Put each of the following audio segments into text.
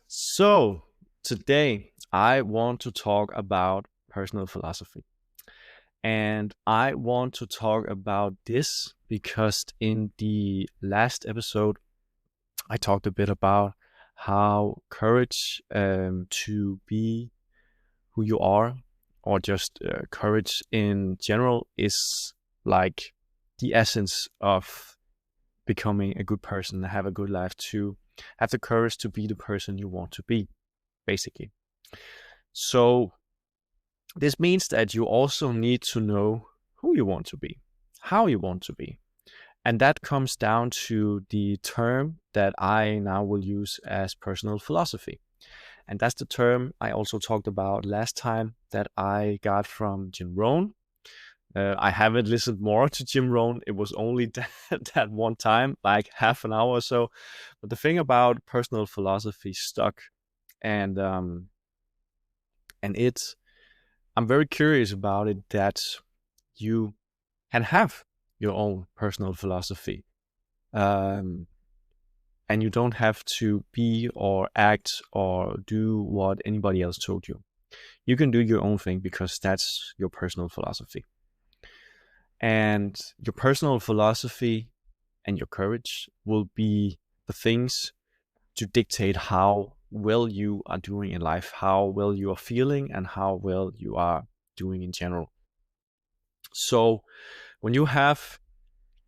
So, today I want to talk about personal philosophy. And I want to talk about this because in the last episode, I talked a bit about how courage to be who you are, or just courage in general, is like the essence of becoming a good person, have a good life, to have the courage to be the person you want to be, basically. So this means that you also need to know who you want to be, how you want to be. And that comes down to the term that I now will use as personal philosophy. And that's the term I also talked about last time that I got from Jim Rohn. I haven't listened more to Jim Rohn. It was only that one time, like half an hour or so. But the thing about personal philosophy stuck, and it's I'm very curious about it, that you can have your own personal philosophy. Um, and you don't have to be or act or do what anybody else told you. You can do your own thing because that's your personal philosophy. And your personal philosophy and your courage will be the things to dictate how well you are doing in life, how well you are feeling, and how well you are doing in general. So when you have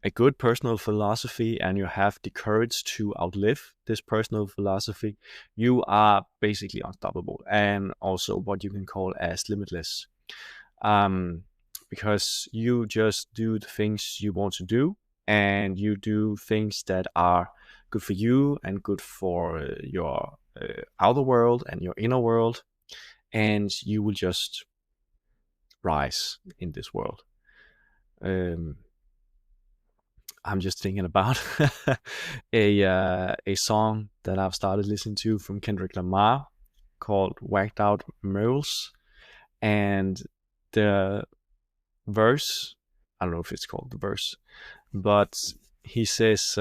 a good personal philosophy and you have the courage to outlive this personal philosophy, you are basically unstoppable, and also what you can call as limitless. Um, because you just do the things you want to do, and you do things that are good for you and good for your outer world and your inner world, and you will just rise in this world. Um, I'm just thinking about a song that I've started listening to from Kendrick Lamar called "Whacked Out Merles," and the verse, I don't know if it's called the verse, but he says,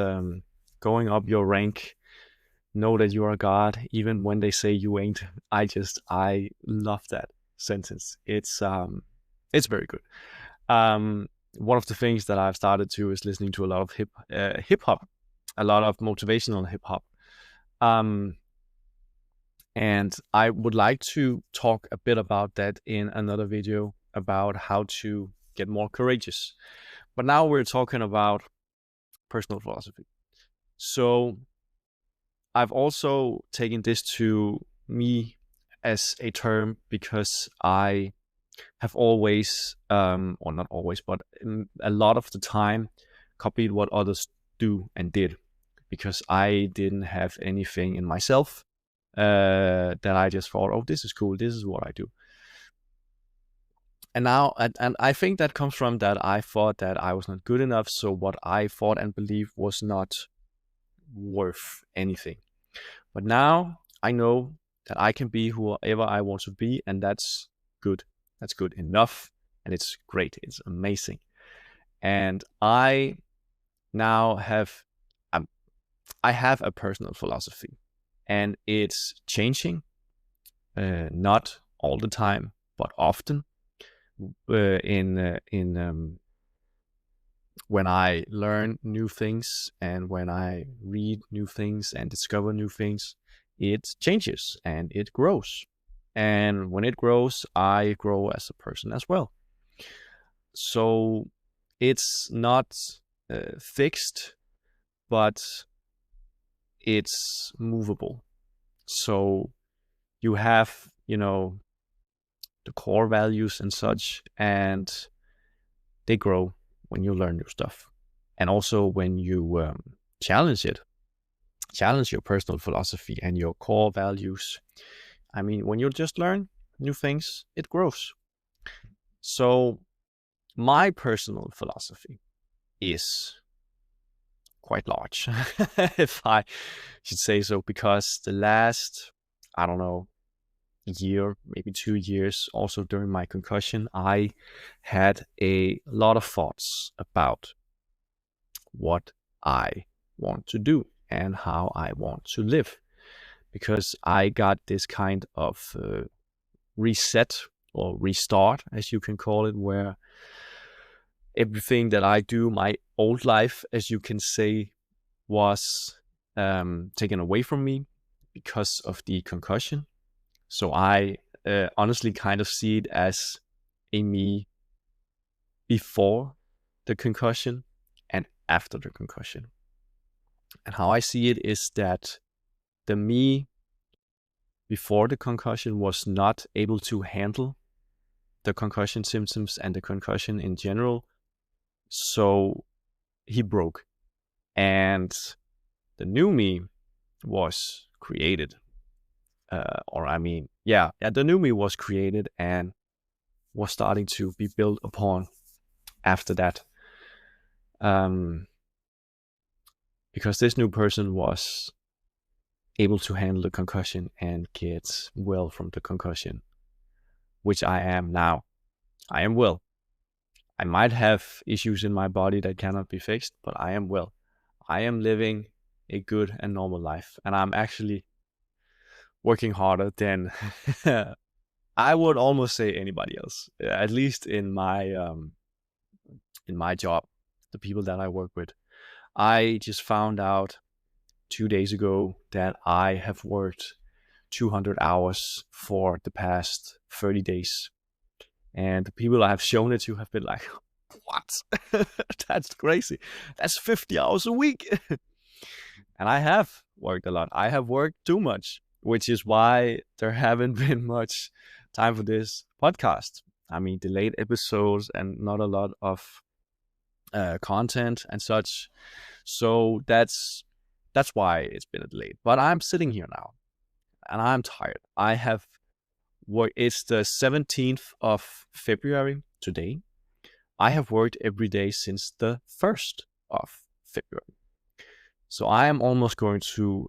"Going up your rank, know that you are God, even when they say you ain't." I love that sentence. It's very good. Um, One of the things that I've started to is listening to a lot of hip hop, a lot of motivational hip hop. Um, and I would like to talk a bit about that in another video about how to get more courageous. But now we're talking about personal philosophy. So I've also taken this to me as a term because I have always, or not always, but a lot of the time, copied what others do and did, because I didn't have anything in myself that I just thought, oh, this is cool, this is what I do. And now, and I think that comes from that I thought that I was not good enough, so what I thought and believed was not worth anything. But now I know that I can be whoever I want to be, and that's good. That's good enough, and it's great. It's amazing. And I now have, um, I have a personal philosophy, and it's changing, not all the time, but often. In when I learn new things and when I read new things and discover new things, it changes and it grows. And when it grows, I grow as a person as well. So it's not fixed, but it's movable. So you have, the core values and such, and they grow when you learn new stuff. And also when you challenge it, challenge your personal philosophy and your core values. I mean, when you just learn new things, it grows. So my personal philosophy is quite large, if I should say so, because the last, I don't know, year, maybe 2 years, also during my concussion, I had a lot of thoughts about what I want to do and how I want to live. because I got this kind of reset or restart, as you can call it, where everything that I do, my old life, as you can say, was taken away from me because of the concussion. So I honestly kind of see it as a me before the concussion and after the concussion. And how I see it is that the me before the concussion was not able to handle the concussion symptoms and the concussion in general. So he broke. And the new me was created. The new me was created and was starting to be built upon after that. Because this new person was able to handle the concussion and get well from the concussion, which I am now. I am well. I might have issues in my body that cannot be fixed, but I am well. I am living a good and normal life, and I'm actually working harder than I would almost say anybody else, at least in my job, the people that I work with. I just found out 2 days ago that I have worked 200 hours for the past 30 days. And the people I have shown it to have been like, what? That's crazy. That's 50 hours a week. And I have worked a lot. I have worked too much, which is why there haven't been much time for this podcast. I mean, delayed episodes and not a lot of content and such. So that's why it's been delayed. But I'm sitting here now and I'm tired. I have worked. It's the 17th of February today. I have worked every day since the 1st of February. So I am almost going to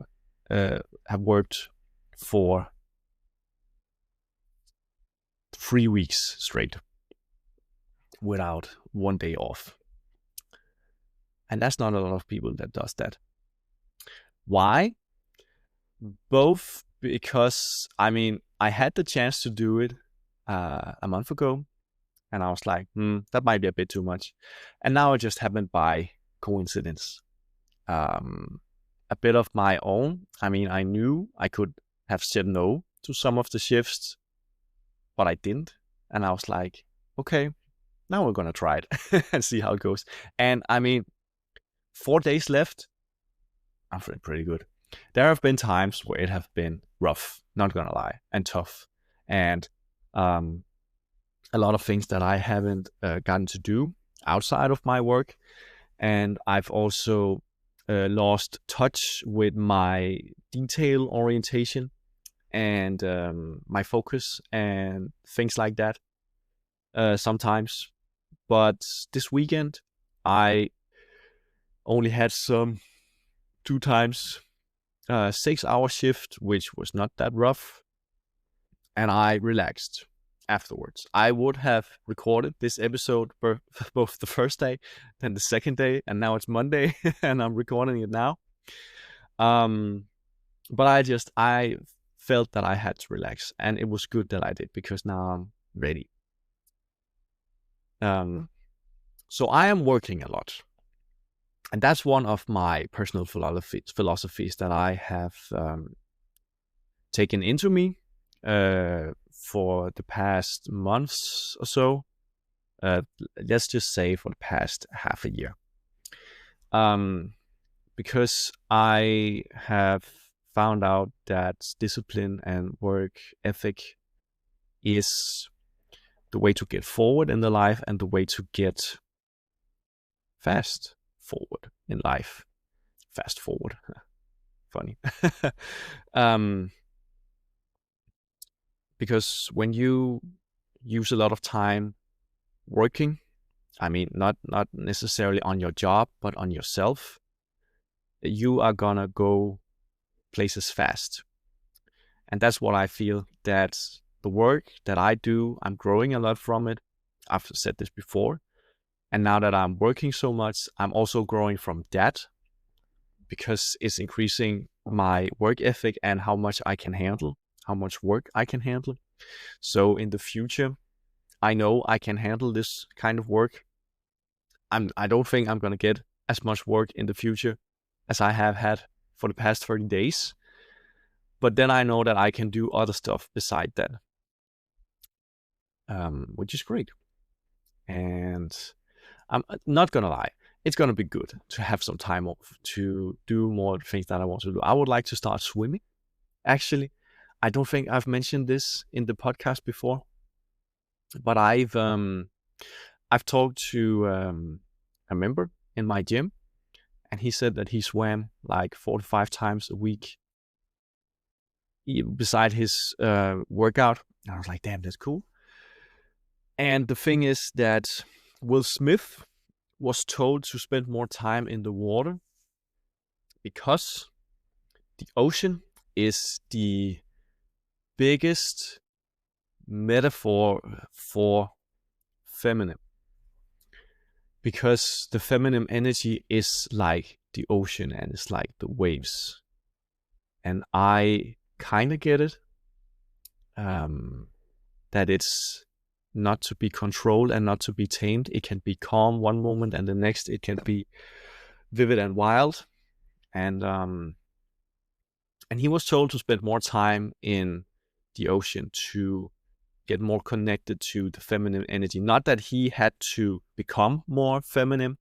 have worked for 3 weeks straight without one day off. And that's not a lot of people that does that. Why? Both because, I mean, I had the chance to do it a month ago, and I was like, that might be a bit too much. And now it just happened by coincidence. A bit of my own. I mean, I knew I could have said no to some of the shifts, but I didn't. And I was like, okay, now we're going to try it and see how it goes. And I mean, 4 days left. I'm feeling pretty good. There have been times where it have been rough, not gonna lie, and tough. And a lot of things that I haven't gotten to do outside of my work. And I've also lost touch with my detail orientation and my focus and things like that sometimes. But this weekend, I only had some 2 times 6-hour shift, which was not that rough. And I relaxed afterwards. I would have recorded this episode both the first day, then the second day, and now it's Monday, and I'm recording it now. But I felt that I had to relax, and it was good that I did, because now I'm ready. So I am working a lot. And that's one of my personal philosophies that I have taken into me for the past months or so. Let's just say for the past half a year. Because I have found out that discipline and work ethic is the way to get forward in the life and the way to get fast forward in life. Fast forward. Funny. Because when you use a lot of time working, I mean, not necessarily on your job, but on yourself, you are gonna go places fast. And that's what I feel, that the work that I do, I'm growing a lot from it. I've said this before. And now that I'm working so much, I'm also growing from that, because it's increasing my work ethic and how much I can handle, how much work I can handle. So in the future, I know I can handle this kind of work. I don't think I'm gonna get as much work in the future as I have had for the past 30 days. But then I know that I can do other stuff beside that, which is great. And I'm not gonna lie, it's gonna be good to have some time off to do more things that I want to do. I would like to start swimming. Actually, I don't think I've mentioned this in the podcast before, but I've talked to a member in my gym, and he said that he swam like 4 to 5 times a week beside his workout. And I was like, damn, that's cool. And the thing is that Will Smith was told to spend more time in the water because the ocean is the biggest metaphor for feminine. Because the feminine energy is like the ocean and it's like the waves. And I kind of get it. That it's not to be controlled and not to be tamed. It can be calm one moment and the next it can be vivid and wild. And he was told to spend more time in the ocean to get more connected to the feminine energy. Not that he had to become more feminine,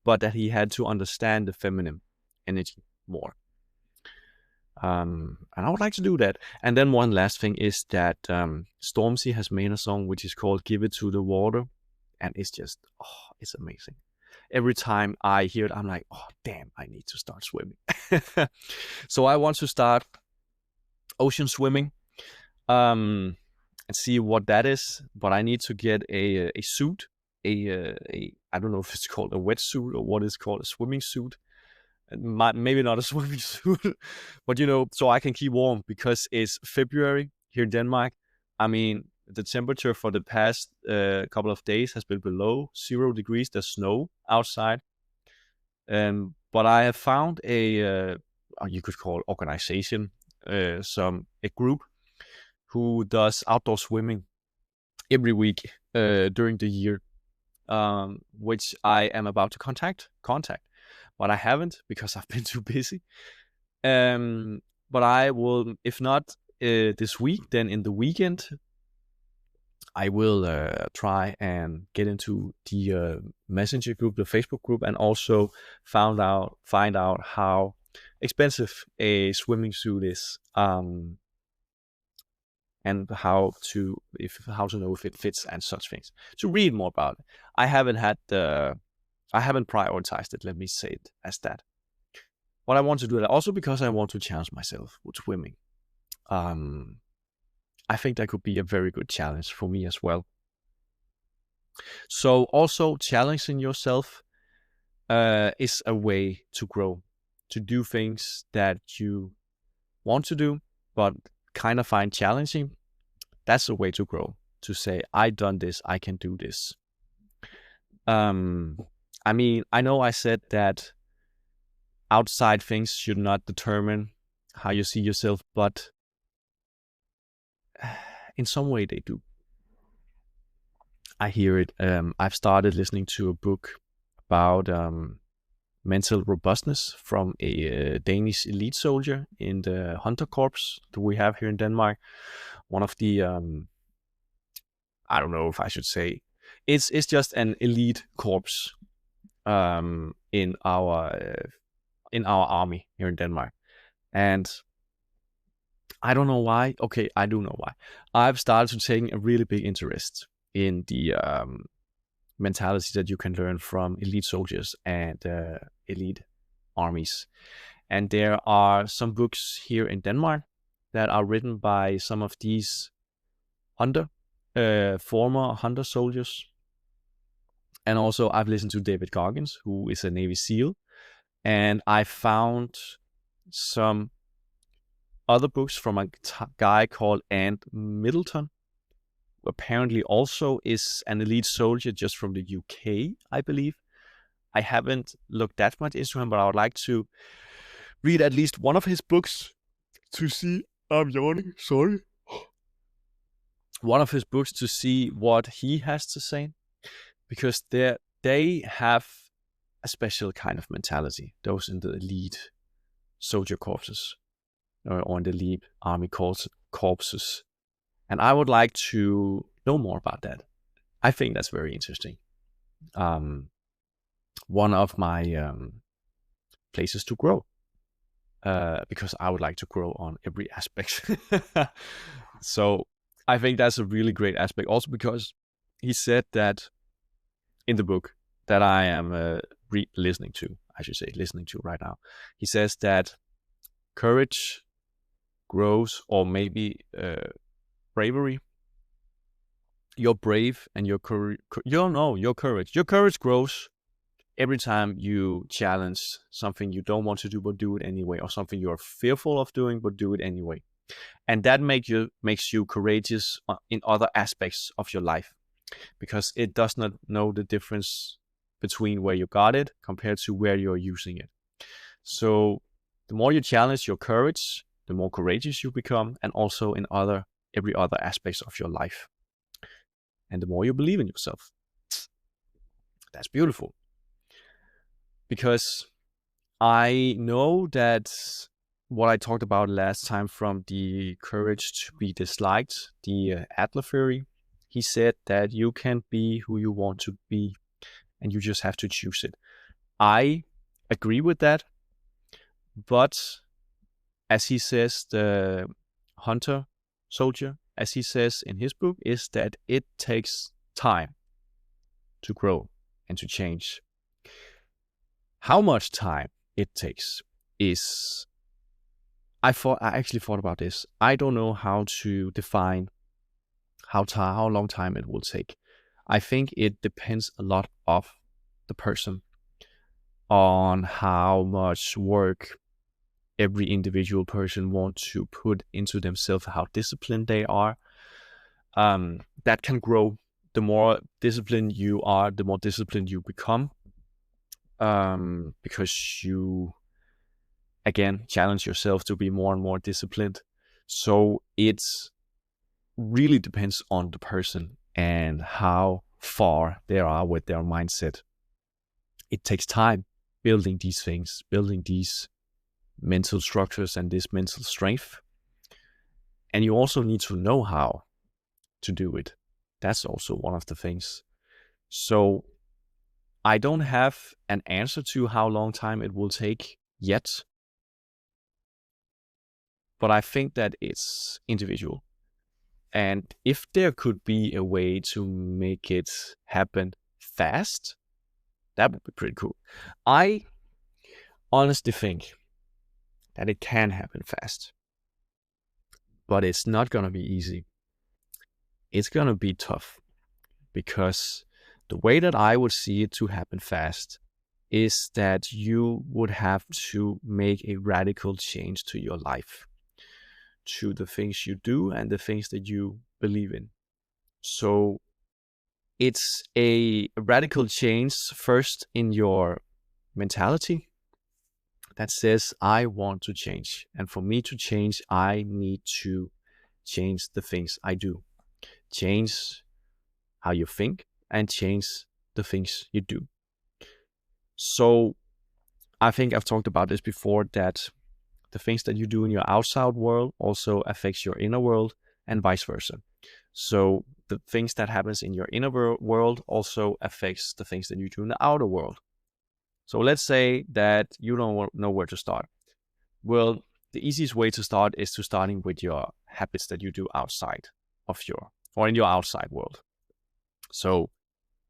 but that he had to understand the feminine energy more. And I would like to do that. And then one last thing is that Stormzy has made a song which is called Give It to the Water. And it's just, it's amazing. Every time I hear it, I'm like, oh, damn, I need to start swimming. So I want to start ocean swimming and see what that is. But I need to get a suit, I don't know if it's called a wetsuit or what is called a swimming suit. Maybe not a swimming suit, but so I can keep warm because it's February here in Denmark. I mean, the temperature for the past couple of days has been below 0 degrees. There's snow outside. But I have found a you could call organization, a group who does outdoor swimming every week during the year, which I am about to contact. But I haven't because I've been too busy. But I will, if not this week, then in the weekend, I will try and get into the messenger group, the Facebook group, and also find out how expensive a swimming suit is, and how to know if it fits and such things. To read more about it, I haven't prioritized it. Let me say it as that. But I want to do that also because I want to challenge myself with swimming. I think that could be a very good challenge for me as well. So also challenging yourself is a way to grow, to do things that you want to do, but kind of find challenging. That's a way to grow, to say, I've done this, I can do this. I mean, I know I said that outside things should not determine how you see yourself, but in some way they do. I hear it. I've started listening to a book about mental robustness from a Danish elite soldier in the Hunter Corps that we have here in Denmark. One of the, I don't know if I should say, it's just an elite corps in our army here in Denmark. And I don't know why. Okay, I do know why. I've started to take a really big interest in the mentality that you can learn from elite soldiers and elite armies. And there are some books here in Denmark that are written by some of these former Hunter soldiers. And also I've listened to David Goggins, who is a Navy SEAL. And I found some other books from a guy called Ant Middleton, who apparently also is an elite soldier just from the UK, I believe. I haven't looked that much into him, but I would like to read at least one of his books to see. I'm yawning, sorry. One of his books to see what he has to say, because they have a special kind of mentality, those in the elite soldier corpses, or in the elite army corpses. And I would like to know more about that. I think that's very interesting. One of my places to grow, because I would like to grow on every aspect. So I think that's a really great aspect. Also because he said that in the book that I am listening to right now, he says that courage grows, or maybe bravery. You're brave, and your courage. Your courage grows every time you challenge something you don't want to do but do it anyway, or something you're fearful of doing but do it anyway. And that makes you courageous in other aspects of your life, because it does not know the difference between where you got it compared to where you're using it. So the more you challenge your courage, the more courageous you become, and also in every other aspects of your life. And the more you believe in yourself. That's beautiful. Because I know that what I talked about last time, from the courage to be disliked, the Adler theory, he said that you can be who you want to be, and you just have to choose it. I agree with that, but as he says, the hunter soldier, as he says in his book, is that it takes time to grow and to change. How much time it takes is, I actually thought about this. I don't know how to define how long time it will take. I think it depends a lot of the person, on how much work every individual person wants to put into themselves, how disciplined they are. That can grow. The more disciplined you are, the more disciplined you become, because you, again, challenge yourself to be more and more disciplined. So it really depends on the person and how far they are with their mindset. It takes time building these things, building these mental structures and this mental strength. And you also need to know how to do it. That's also one of the things. So I don't have an answer to how long time it will take yet, but I think that it's individual. And if there could be a way to make it happen fast, that would be pretty cool. I honestly think that it can happen fast, but it's not going to be easy. It's going to be tough, because the way that I would see it to happen fast is that you would have to make a radical change to your life, to the things you do and the things that you believe in. So it's a radical change first in your mentality that says, I want to change. And for me to change, I need to change the things I do. Change how you think and change the things you do. So I think I've talked about this before, that the things that you do in your outside world also affects your inner world, and vice versa. So the things that happens in your inner world also affects the things that you do in the outer world. So let's say that you don't know where to start. Well, the easiest way to start is to starting with your habits that you do outside of in your outside world. So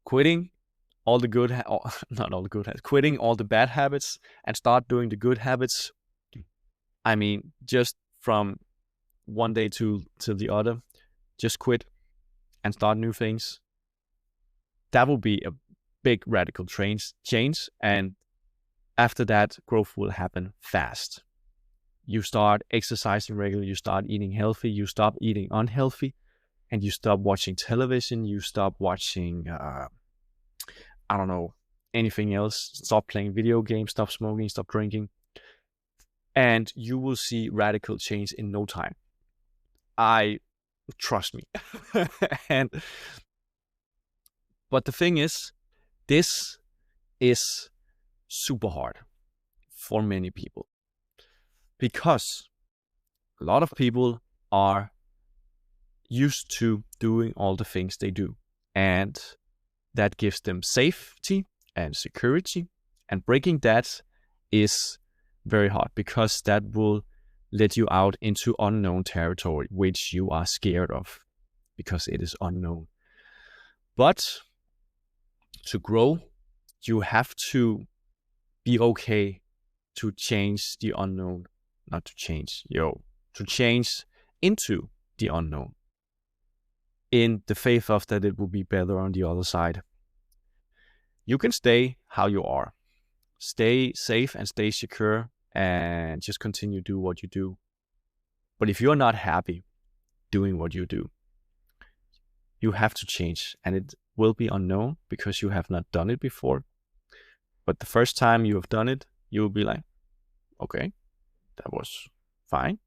quitting all the good, not all the good habits, quitting all the bad habits and start doing the good habits. I mean, just from one day to the other, just quit and start new things. That will be a big radical change. And after that, growth will happen fast. You start exercising regularly, you start eating healthy, you stop eating unhealthy, and you stop watching television, you stop watching, anything else. Stop playing video games, stop smoking, stop drinking. and you will see radical change in no time. Trust me. and But the thing is, this is super hard for many people, because a lot of people are used to doing all the things they do, and that gives them safety and security, and breaking that is very hard, because that will let you out into unknown territory, which you are scared of because it is unknown. But to grow, you have to be okay to change the unknown, not to change, to change into the unknown, in the faith of that it will be better on the other side. You can stay how you are, stay safe and stay secure, and just continue to do what you do. But if you're not happy doing what you do, you have to change, and it will be unknown because you have not done it before. But the first time you have done it, you will be like, okay, that was fine.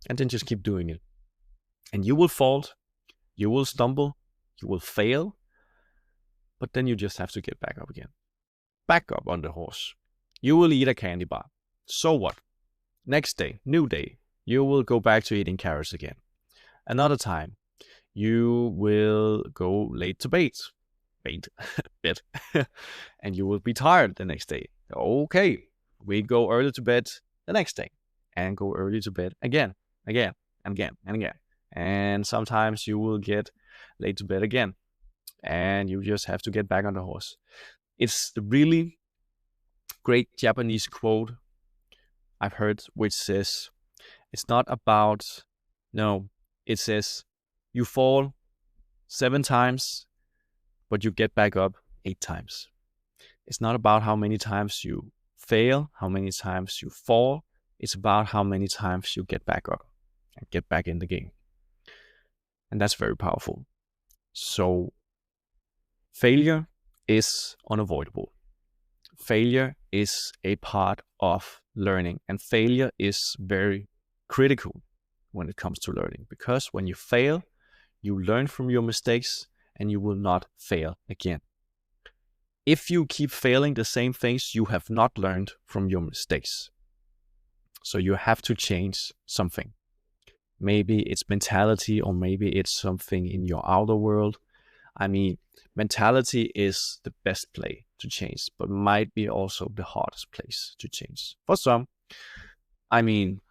And then just keep doing it. And you will fall, you will stumble, you will fail, but then you just have to get back up again. Back up on the horse. You will eat a candy bar. So what? Next day, new day, you will go back to eating carrots again. Another time, you will go late to bed, and you will be tired the next day. Okay, we go early to bed the next day, and go early to bed again, and again. And sometimes you will get late to bed again, and you just have to get back on the horse. It's the really great Japanese quote I've heard, which says, it's not about, no, it says, you fall 7 times, but you get back up 8 times. It's not about how many times you fail, how many times you fall. It's about how many times you get back up and get back in the game. And that's very powerful. So failure is unavoidable. Failure is a part of learning, and failure is very critical when it comes to learning, because when you fail, you learn from your mistakes and you will not fail again. If you keep failing the same things, you have not learned from your mistakes. So you have to change something. Maybe it's mentality, or maybe it's something in your outer world. I mean, mentality is the best place to change, but might be also the hardest place to change. For some, I mean,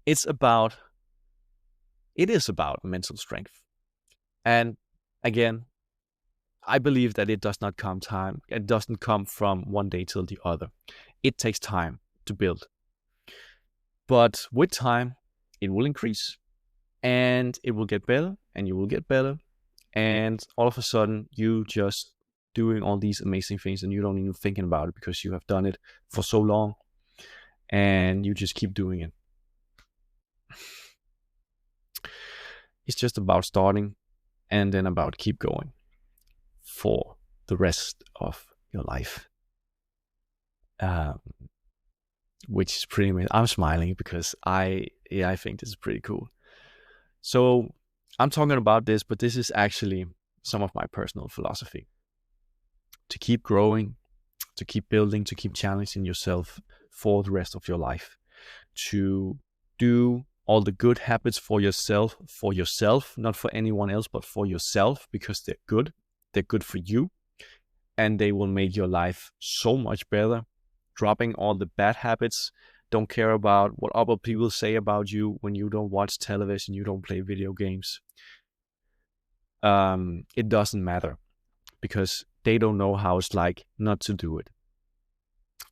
it is about mental strength. And again, I believe that it doesn't come from one day till the other. It takes time to build. But with time, it will increase, and it will get better, and you will get better. And all of a sudden, you just doing all these amazing things, and you don't even thinking about it because you have done it for so long, and you just keep doing it. It's just about starting, and then about keep going for the rest of your life. Which is pretty amazing. I'm smiling because I think this is pretty cool. So I'm talking about this, but this is actually some of my personal philosophy. To keep growing, to keep building, to keep challenging yourself for the rest of your life. To do all the good habits for yourself, not for anyone else, but for yourself, because they're good. They're good for you, and they will make your life so much better. Dropping all the bad habits. Don't care about what other people say about you when you don't watch television, you don't play video games. It doesn't matter, because they don't know how it's like not to do it.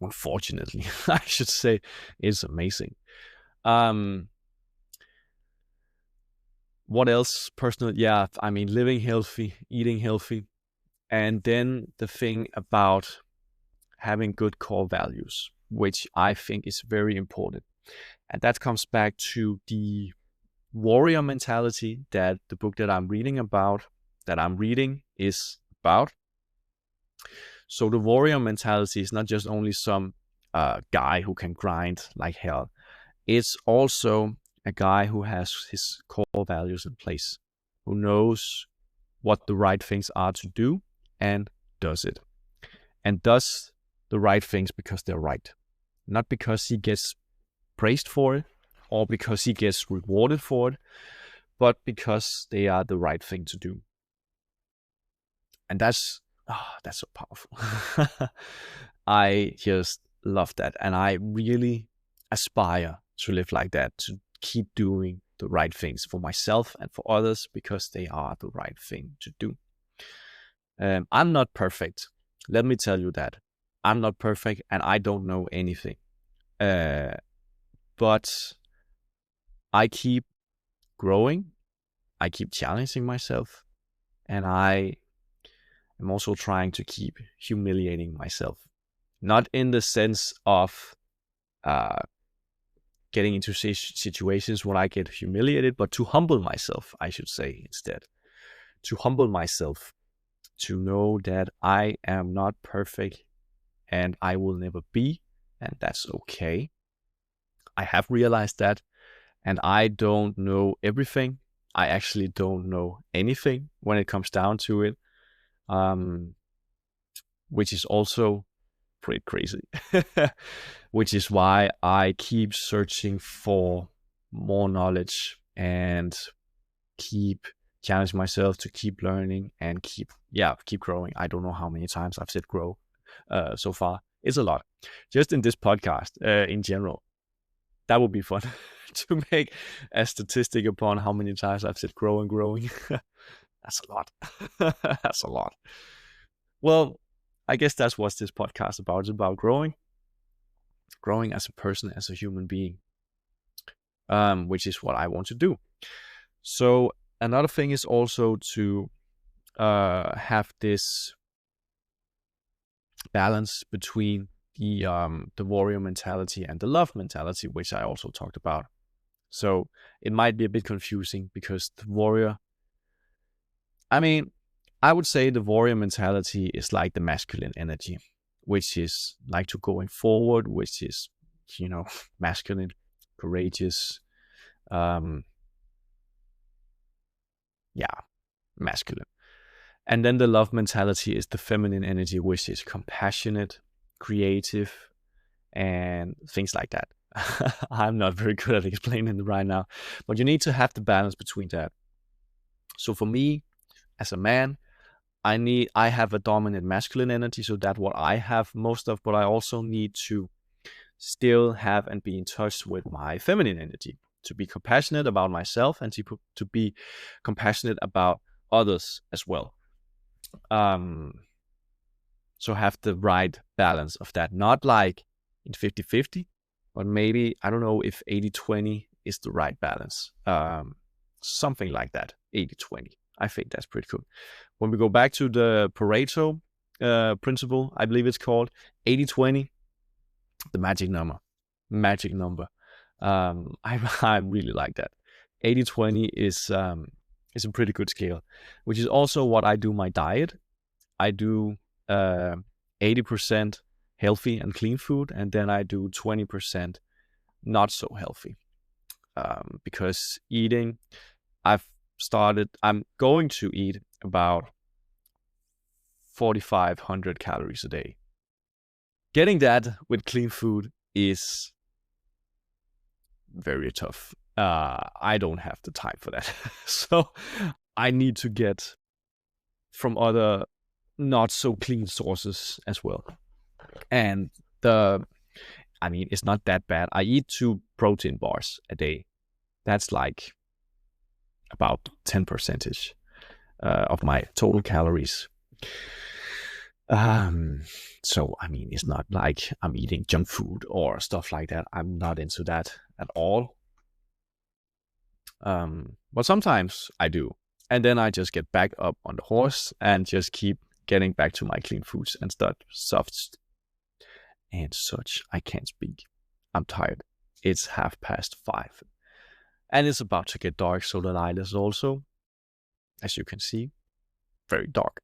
Unfortunately, I should say, it's amazing. What else? Personal, yeah, I mean, living healthy, eating healthy. And then the thing about having good core values, which I think is very important. And that comes back to the warrior mentality that the book that I'm reading is about. So the warrior mentality is not just only some guy who can grind like hell, It's also a guy who has his core values in place, who knows what the right things are to do and does it. And does the right things because they're right. Not because he gets praised for it or because he gets rewarded for it, but because they are the right thing to do. And that's so powerful. I just love that. And I really aspire to live like that, to keep doing the right things for myself and for others because they are the right thing to do. I'm not perfect. Let me tell you that. I'm not perfect and I don't know anything. But I keep growing. I keep challenging myself. And I am also trying to keep humiliating myself. Not in the sense of getting into situations when I get humiliated, but to humble myself, I should say instead. To humble myself, to know that I am not perfect and I will never be, and that's okay. I have realized that, and I don't know everything. I actually don't know anything when it comes down to it, which is also pretty crazy. Which is why I keep searching for more knowledge and keep challenging myself to keep learning and keep growing. I don't know how many times I've said grow so far. It's a lot. Just in this podcast, in general, that would be fun to make a statistic upon how many times I've said grow and growing. That's a lot. That's a lot. Well, I guess that's what this podcast about. It's about growing as a person, as a human being, which is what I want to do. So another thing is also to have this balance between the warrior mentality and the love mentality, which I also talked about. So it might be a bit confusing because the warrior, I would say the warrior mentality is like the masculine energy, which is like to going forward, which is, masculine, courageous, masculine. And then the love mentality is the feminine energy, which is compassionate, creative, and things like that. I'm not very good at explaining it right now, but you need to have the balance between that. So for me, as a man, I have a dominant masculine energy, so that's what I have most of, but I also need to still have and be in touch with my feminine energy, to be compassionate about myself and to be compassionate about others as well. So have the right balance of that, not like in 50-50, but maybe, I don't know if 80-20 is the right balance. Something like that, 80-20. I think that's pretty cool. When we go back to the Pareto principle, I believe it's called 80-20, the magic number. I really like that. 80-20 is a pretty good scale, which is also what I do my diet. I do 80% healthy and clean food, and then I do 20% not so healthy. Because I'm going to eat about 4,500 calories a day. Getting that with clean food is very tough. I don't have the time for that. So I need to get from other not so clean sources as well. And it's not that bad. I eat 2 protein bars a day. That's like about 10% of my total calories. So it's not like I'm eating junk food or stuff like that. I'm not into that at all. But sometimes I do. And then I just get back up on the horse and just keep getting back to my clean foods and stuff and such. I can't speak. I'm tired. It's 5:30. And it's about to get dark, so the light is also, as you can see, very dark.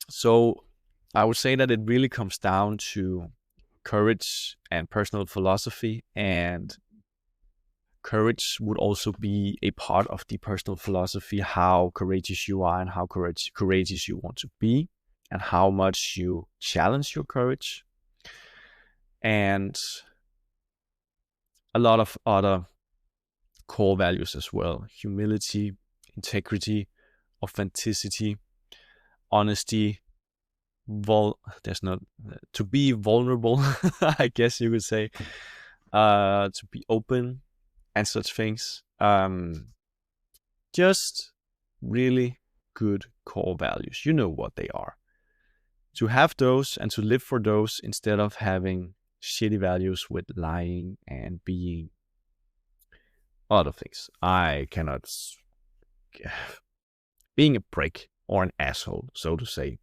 So I would say that it really comes down to courage and personal philosophy, and courage would also be a part of the personal philosophy, how courageous you are and how courageous you want to be, and how much you challenge your courage, and a lot of other core values as well: humility, integrity, authenticity, honesty, there's not to be vulnerable, I guess you could say, to be open and such things. Just really good core values. You know what they are. To have those and to live for those instead of having shitty values with lying and being other things. I cannot being a prick or an asshole, so to say.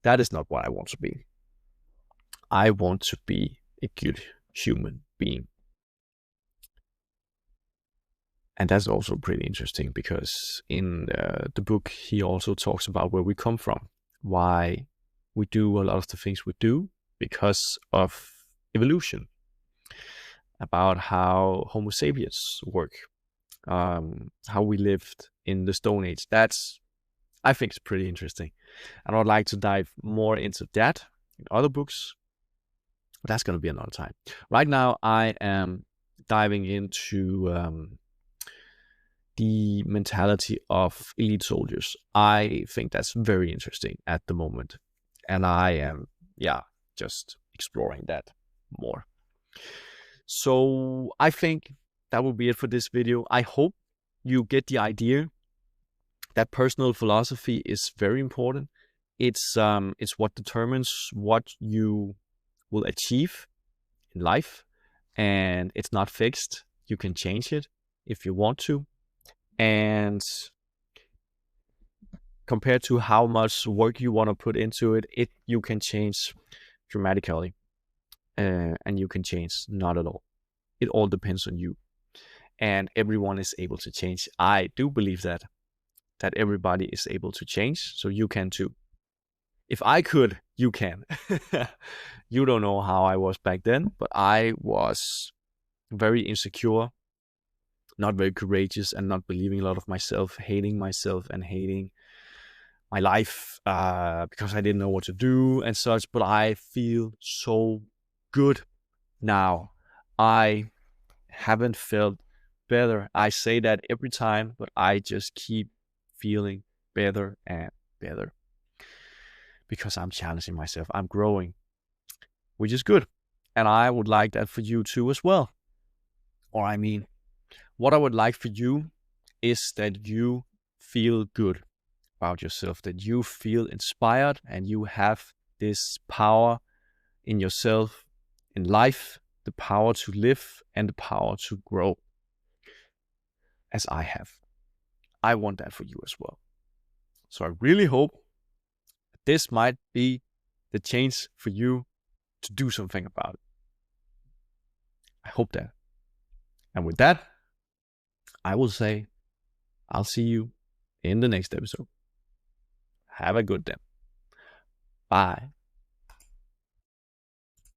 That is not what I want to be. I want to be a good human being. And that's also pretty interesting because in the book, he also talks about where we come from, why we do a lot of the things we do because of evolution, about how Homo sapiens work, how we lived in the Stone Age. I think it's pretty interesting. And I'd like to dive more into that in other books. But that's going to be another time. Right now, I am diving into the mentality of elite soldiers. I think that's very interesting at the moment. And I am, just exploring that more. So I think that will be it for this video. I hope you get the idea that personal philosophy is very important. It's what determines what you will achieve in life, and it's not fixed. You can change it if you want to, and compared to how much work you want to put into it, you can change dramatically, and you can change not at all. It all depends on you, and everyone is able to change. I do believe that everybody is able to change, so you can too. If I could, you can. You don't know how I was back then, but I was very insecure, not very courageous, and not believing a lot of myself, hating myself and hating my life because I didn't know what to do and such. But I feel so good now. I haven't felt better. I say that every time, but I just keep feeling better and better because I'm challenging myself. I'm growing, which is good. And I would like that for you too as well. Or I mean, what I would like for you is that you feel good about yourself, that you feel inspired and you have this power in yourself, in life, the power to live and the power to grow, as I have. I want that for you as well. So I really hope that this might be the change for you to do something about it. I hope that. And with that, I will say I'll see you in the next episode. Have a good day. Bye.